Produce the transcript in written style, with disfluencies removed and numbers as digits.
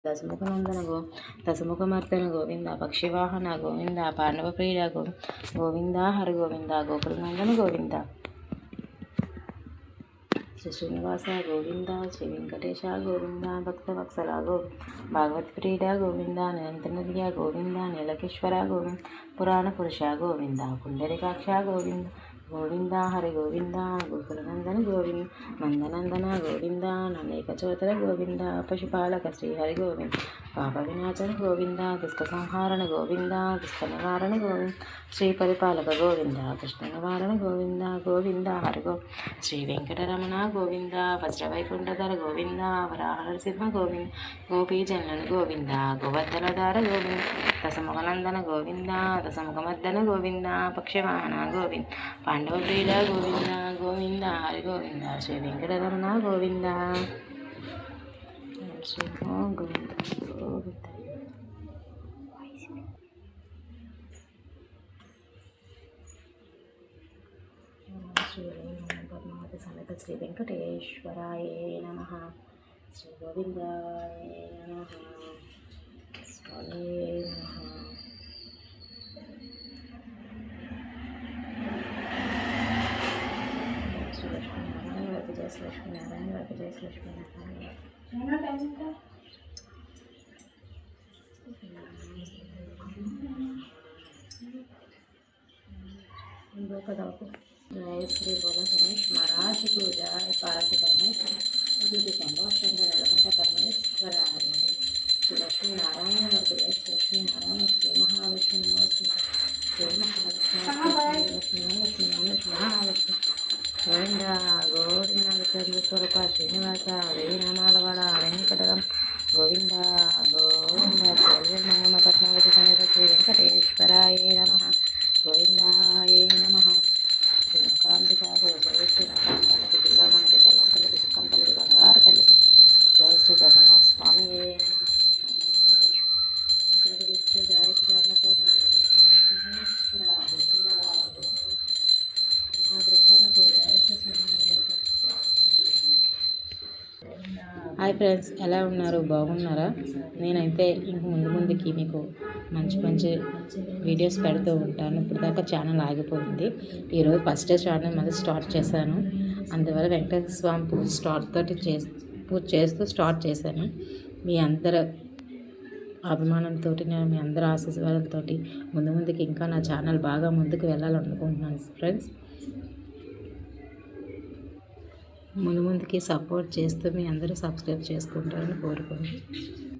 దశముఖనందన దశముఖమర్దన గోవింద పక్షివాహన గోవింద పాండవప్రియ గోవింద హరి గోవింద గోకులనందన గోవింద శ్రీ శ్రీనివాస గోవింద శ్రీ వెంకటేశ గోవింద భక్తవత్సల భాగవత్ ప్రియుడ గోవింద నిరంతనదియ గోవింద నీలకేశ్వర గోవింద పురాణ పురుష గోవింద పుండరీకాక్ష గోవింద గోవింద హరి గోవింద గోకులనందన గోవింద నందనందన గోవింద ననేకచోతర గోవింద పశుపాలక శ్రీహరి గోవింద పాప వినాశన గోవింద దుష్ట సంహారణ గోవింద దుష్ట నివారణ గోవింద శ్రీ పరిపాలక గోవింద కృష్ణ నివారణ గోవింద గోవింద హరి శ్రీ వెంకటరమణ గోవింద వజ్రవైకుంఠధర గోవింద వరాహనరసింహ గోవింద గోపీజనులను గోవింద గోవర్ధనధార గోవింద దశముఖనందన గోవింద దశముఖమర్దన గోవింద పక్షవాహన గోవింద పాండవప్రియుడ గోవింద గోవింద హరి గోవింద శ్రీ వెంకటరమణ గోవింద శ్రీ గోవింద గోవింద పద్మావతి సమేత శ్రీ వెంకటేశ్వరాయ నమః శ్రీ గోవిందాయ నమః స్వామి నమః శ్రీ లక్ష్మీనారాయణ వైపు జయ శ్రీ లక్ష్మీనారాయణ వైపు జయ శ్రీ లక్ష్మీనారాయణ ఇంకొక जय श्री बोलो गणेश महाराज को जय पार्वती गणेश अभिवृद्धि संभोषण नलगंड परमेश्वर श्री लक्ष्मी नारायण जय श्री लक्ष्मी नारायण श्री महाविष्णु श्री महालक्ष्मी महालक्ष्मी गोविंद गोविंद स्वरूप श्रीनिवास वेणमालवाड़ वेंकटरम गोविंद गोविंद मंगम पद्मावती समेत श्री वेंकटेश्वराय नमः गोविंदाय नमः శ్రీకాంతిక జయ శ్రీ నకాంతలకి దివ్యమంది బలంకలకి సుఖంతలకి బంగారు తల్లికి జయ శ్రీ జగన్నాథ స్వామి హాయ్ ఫ్రెండ్స్, ఎలా ఉన్నారు? బాగున్నారా? నేనైతే ఇంక ముందుకి మీకు మంచి వీడియోస్ పెడుతూ ఉంటాను. ఇప్పుడు దాకా ఛానల్ ఆగిపోయింది. ఈరోజు ఫస్ట్ ఛానల్ మళ్ళీ స్టార్ట్ చేశాను. అందువల్ల వెంకటేశ్వర స్వామి పూజ చేస్తూ స్టార్ట్ చేశాను. మీ అందరి అభిమానంతో, మీ అందరి ఆశీర్వాదంతో ముందుకి ఇంకా నా ఛానల్ బాగా ముందుకు వెళ్ళాలనుకుంటున్నాను ఫ్రెండ్స్. ముందుకి సపోర్ట్ చేస్తూ మీ అందరూ సబ్స్క్రైబ్ చేసుకుంటారని కోరుకుంటున్నాను.